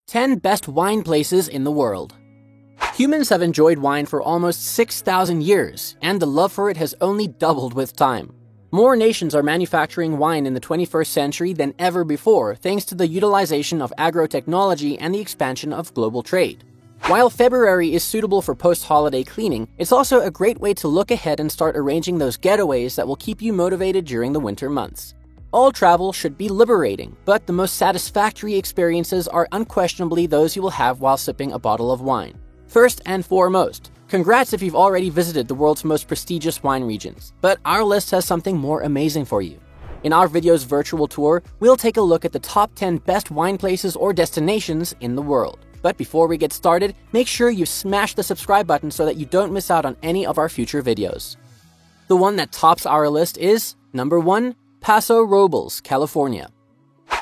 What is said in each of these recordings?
10 Best Wine Places in the World. Humans have enjoyed wine for almost 6,000 years, and the love for it has only doubled with time. More nations are manufacturing wine in the 21st century than ever before, thanks to the utilization of agrotechnology and the expansion of global trade. While February is suitable for post-holiday cleaning, it's also a great way to look ahead and start arranging those getaways that will keep you motivated during the winter months. All travel should be liberating, but the most satisfactory experiences are unquestionably those you will have while sipping a bottle of wine. First and foremost, congrats if you've already visited the world's most prestigious wine regions, but our list has something more amazing for you. In our video's virtual tour, we'll take a look at the top 10 best wine places or destinations in the world. But before we get started, make sure you smash the subscribe button so that you don't miss out on any of our future videos. The one that tops our list is number 1, Paso Robles, California.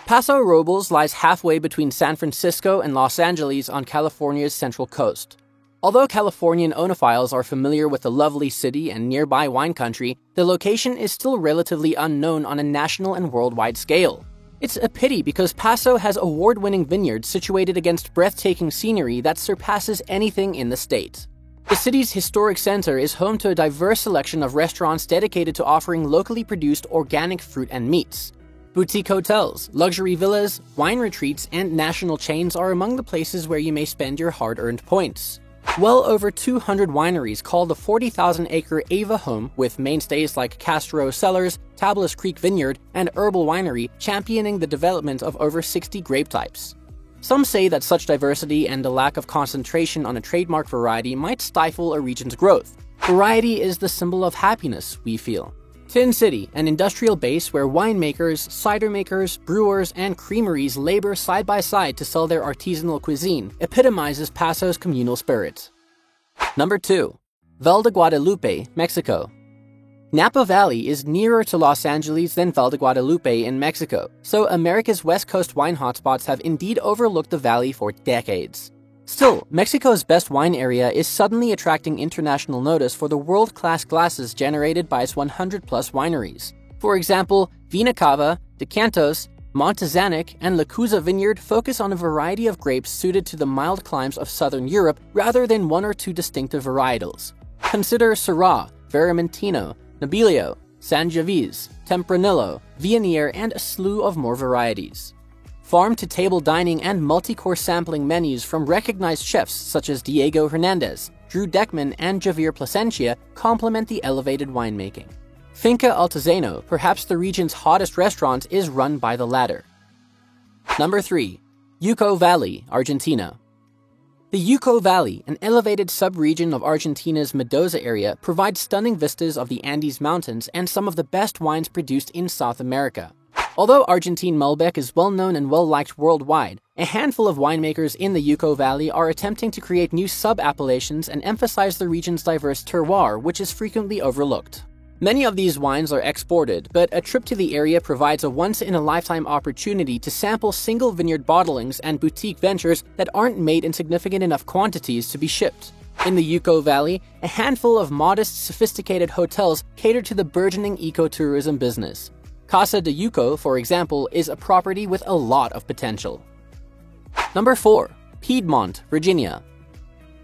Paso Robles lies halfway between San Francisco and Los Angeles on California's central coast. Although Californian onophiles are familiar with the lovely city and nearby wine country, the location is still relatively unknown on a national and worldwide scale. It's a pity because Paso has award-winning vineyards situated against breathtaking scenery that surpasses anything in the state. The city's historic center is home to a diverse selection of restaurants dedicated to offering locally produced organic fruit and meats. Boutique hotels, luxury villas, wine retreats, and national chains are among the places where you may spend your hard-earned points. Well over 200 wineries call the 40,000-acre Ava home, with mainstays like Castro Cellars, Tablas Creek Vineyard, and Herbal Winery championing the development of over 60 grape types. Some say that such diversity and the lack of concentration on a trademark variety might stifle a region's growth. Variety is the symbol of happiness, we feel. Tin City, an industrial base where winemakers, cider makers, brewers, and creameries labor side by side to sell their artisanal cuisine, epitomizes Paso's communal spirit. Number 2. Val de Guadalupe, Mexico. Napa Valley is nearer to Los Angeles than Val de Guadalupe in Mexico, so America's West Coast wine hotspots have indeed overlooked the valley for decades. Still, Mexico's best wine area is suddenly attracting international notice for the world-class glasses generated by its 100-plus wineries. For example, Vina Cava, Decantos, Montezanic, and Lacuza Vineyard focus on a variety of grapes suited to the mild climes of southern Europe rather than one or two distinctive varietals. Consider Syrah, Vermentino, Nebbiolo, Sangiovese, Tempranillo, Viognier, and a slew of more varieties. Farm-to-table dining and multi-course sampling menus from recognized chefs such as Diego Hernandez, Drew Deckman, and Javier Plasencia complement the elevated winemaking. Finca Altozano, perhaps the region's hottest restaurant, is run by the latter. Number 3. Uco Valley, Argentina. The Uco Valley, an elevated sub-region of Argentina's Mendoza area, provides stunning vistas of the Andes Mountains and some of the best wines produced in South America. Although Argentine Malbec is well-known and well-liked worldwide, a handful of winemakers in the Uco Valley are attempting to create new sub-appellations and emphasize the region's diverse terroir, which is frequently overlooked. Many of these wines are exported, but a trip to the area provides a once-in-a-lifetime opportunity to sample single vineyard bottlings and boutique ventures that aren't made in significant enough quantities to be shipped. In the Uco Valley, a handful of modest, sophisticated hotels cater to the burgeoning ecotourism business. Casa de Uco, for example, is a property with a lot of potential. Number 4. Piedmont, Virginia.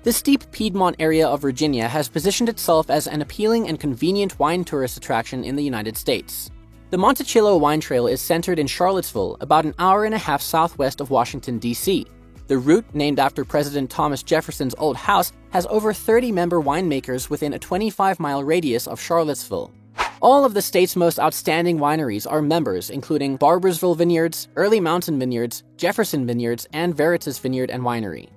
The steep Piedmont area of Virginia has positioned itself as an appealing and convenient wine tourist attraction in the United States. The Monticello Wine Trail is centered in Charlottesville, about an hour and a half southwest of Washington, D.C. The route, named after President Thomas Jefferson's old house, has over 30 member winemakers within a 25-mile radius of Charlottesville. All of the state's most outstanding wineries are members, including Barboursville Vineyards, Early Mountain Vineyards, Jefferson Vineyards, and Veritas Vineyard and Winery.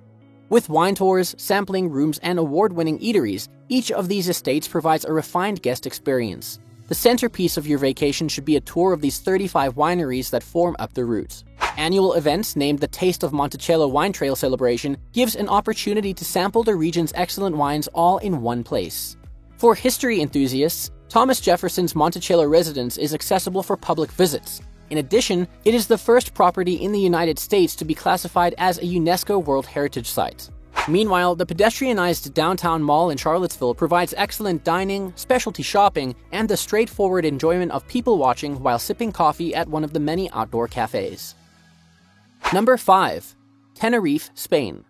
With wine tours, sampling rooms, and award-winning eateries, each of these estates provides a refined guest experience. The centerpiece of your vacation should be a tour of these 35 wineries that form up the route. Annual events named the Taste of Monticello Wine Trail Celebration gives an opportunity to sample the region's excellent wines all in one place. For history enthusiasts, Thomas Jefferson's Monticello residence is accessible for public visits. In addition, it is the first property in the United States to be classified as a UNESCO World Heritage Site. Meanwhile, the pedestrianized downtown mall in Charlottesville provides excellent dining, specialty shopping, and the straightforward enjoyment of people watching while sipping coffee at one of the many outdoor cafes. Number 5. Tenerife, Spain.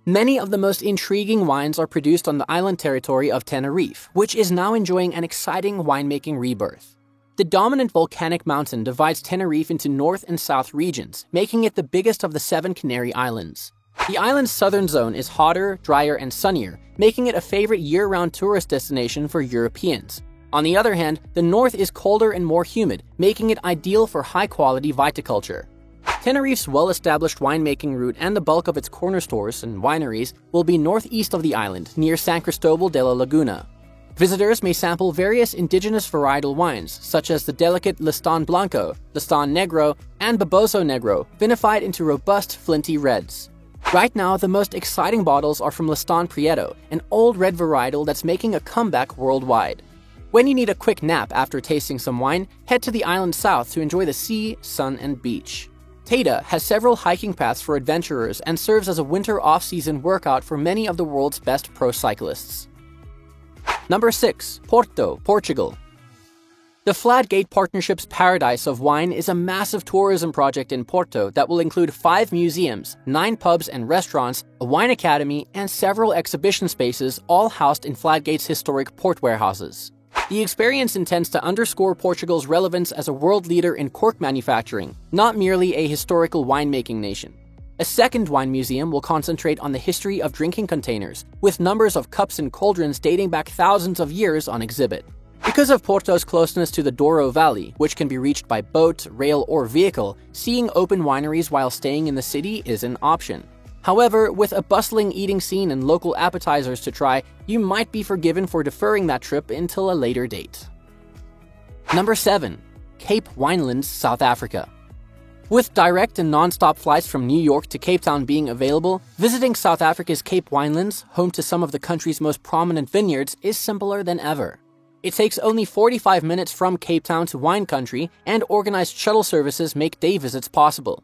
Many of the most intriguing wines are produced on the island territory of Tenerife, which is now enjoying an exciting winemaking rebirth. The dominant volcanic mountain divides Tenerife into north and south regions, making it the biggest of the 7 Canary Islands. The island's southern zone is hotter, drier, and sunnier, making it a favorite year-round tourist destination for Europeans. On the other hand, the north is colder and more humid, making it ideal for high-quality viticulture. Tenerife's well-established winemaking route and the bulk of its corner stores and wineries will be northeast of the island, near San Cristobal de la Laguna. Visitors may sample various indigenous varietal wines, such as the delicate Listán Blanco, Listán Negro, and Baboso Negro, vinified into robust, flinty reds. Right now, the most exciting bottles are from Listán Prieto, an old red varietal that's making a comeback worldwide. When you need a quick nap after tasting some wine, head to the island south to enjoy the sea, sun, and beach. Teide has several hiking paths for adventurers and serves as a winter off-season workout for many of the world's best pro cyclists. Number 6. Porto, Portugal. The Fladgate Partnership's Paradise of Wine is a massive tourism project in Porto that will include 5 museums, 9 pubs and restaurants, a wine academy, and several exhibition spaces, all housed in Fladgate's historic port warehouses. The experience intends to underscore Portugal's relevance as a world leader in cork manufacturing, not merely a historical winemaking nation. A second wine museum will concentrate on the history of drinking containers, with numbers of cups and cauldrons dating back thousands of years on exhibit. Because of Porto's closeness to the Douro Valley, which can be reached by boat, rail, or vehicle, seeing open wineries while staying in the city is an option. However, with a bustling eating scene and local appetizers to try, you might be forgiven for deferring that trip until a later date. Number 7. Cape Winelands, South Africa. With direct and non-stop flights from New York to Cape Town being available, visiting South Africa's Cape Winelands, home to some of the country's most prominent vineyards, is simpler than ever. It takes only 45 minutes from Cape Town to wine country, and organized shuttle services make day visits possible.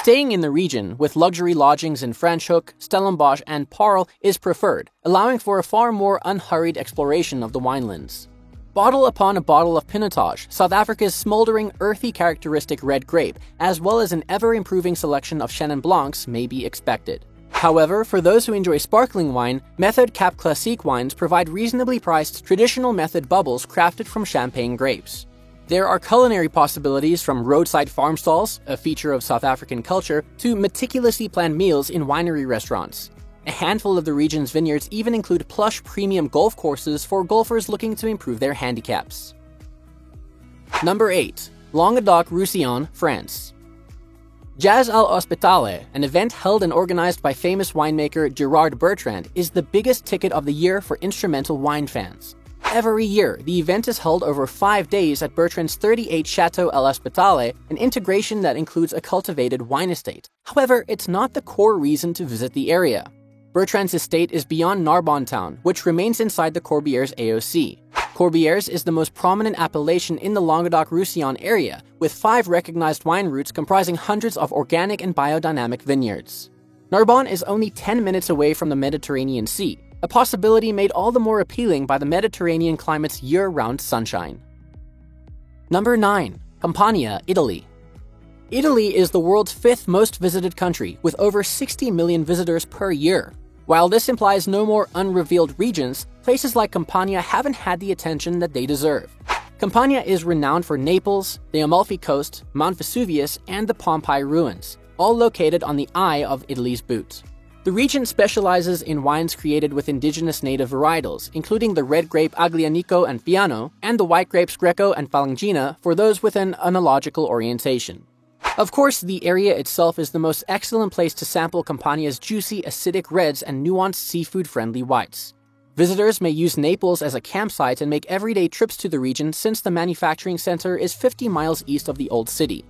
Staying in the region, with luxury lodgings in Franschhoek, Stellenbosch, and Paarl, is preferred, allowing for a far more unhurried exploration of the winelands. Bottle upon a bottle of Pinotage, South Africa's smoldering, earthy characteristic red grape, as well as an ever-improving selection of Chenin Blancs may be expected. However, for those who enjoy sparkling wine, Method Cap Classique wines provide reasonably priced traditional method bubbles crafted from champagne grapes. There are culinary possibilities from roadside farm stalls, a feature of South African culture, to meticulously planned meals in winery restaurants. A handful of the region's vineyards even include plush premium golf courses for golfers looking to improve their handicaps. Number 8. Languedoc-Roussillon, France. Jazz à l'Hospitalet, an event held and organized by famous winemaker Gerard Bertrand, is the biggest ticket of the year for instrumental wine fans. Every year, the event is held over 5 days at Bertrand's 38 Chateau à l'Hospitalet, an integration that includes a cultivated wine estate. However, it's not the core reason to visit the area. Bertrand's estate is beyond Narbonne town, which remains inside the Corbières AOC. Corbières is the most prominent appellation in the Languedoc-Roussillon area, with 5 recognized wine routes comprising hundreds of organic and biodynamic vineyards. Narbonne is only 10 minutes away from the Mediterranean Sea, a possibility made all the more appealing by the Mediterranean climate's year-round sunshine. Number 9. Campania, Italy. Italy is the world's 5th most visited country, with over 60 million visitors per year. While this implies no more unrevealed regions, places like Campania haven't had the attention that they deserve. Campania is renowned for Naples, the Amalfi Coast, Mount Vesuvius, and the Pompeii ruins, all located on the eye of Italy's boot. The region specializes in wines created with indigenous native varietals, including the red grape Aglianico and Fiano, and the white grapes Greco and Falangina for those with an oenological orientation. Of course, the area itself is the most excellent place to sample Campania's juicy, acidic reds and nuanced seafood-friendly whites. Visitors may use Naples as a campsite and make everyday trips to the region since the manufacturing center is 50 miles east of the old city.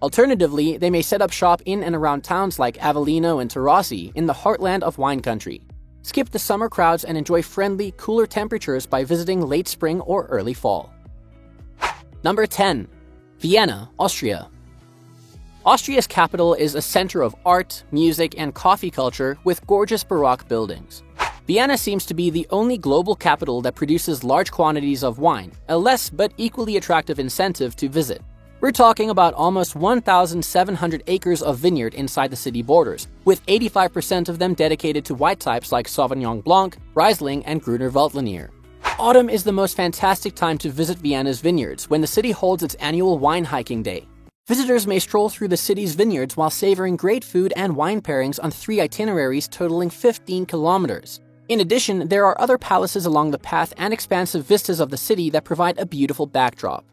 Alternatively, they may set up shop in and around towns like Avellino and Taurasi in the heartland of wine country. Skip the summer crowds and enjoy friendly, cooler temperatures by visiting late spring or early fall. Number 10. Vienna, Austria. Austria's capital is a center of art, music, and coffee culture with gorgeous Baroque buildings. Vienna seems to be the only global capital that produces large quantities of wine, a less but equally attractive incentive to visit. We're talking about almost 1,700 acres of vineyard inside the city borders, with 85% of them dedicated to white types like Sauvignon Blanc, Riesling, and Gruner Veltliner. Autumn is the most fantastic time to visit Vienna's vineyards when the city holds its annual wine hiking day. Visitors may stroll through the city's vineyards while savoring great food and wine pairings on 3 itineraries totaling 15 kilometers. In addition, there are other palaces along the path and expansive vistas of the city that provide a beautiful backdrop.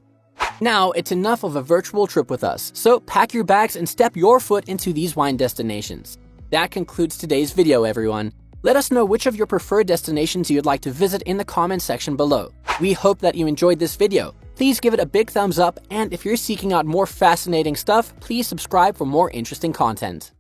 Now, it's enough of a virtual trip with us, so pack your bags and step your foot into these wine destinations. That concludes today's video, everyone. Let us know which of your preferred destinations you'd like to visit in the comments section below. We hope that you enjoyed this video. Please give it a big thumbs up, and if you're seeking out more fascinating stuff, please subscribe for more interesting content.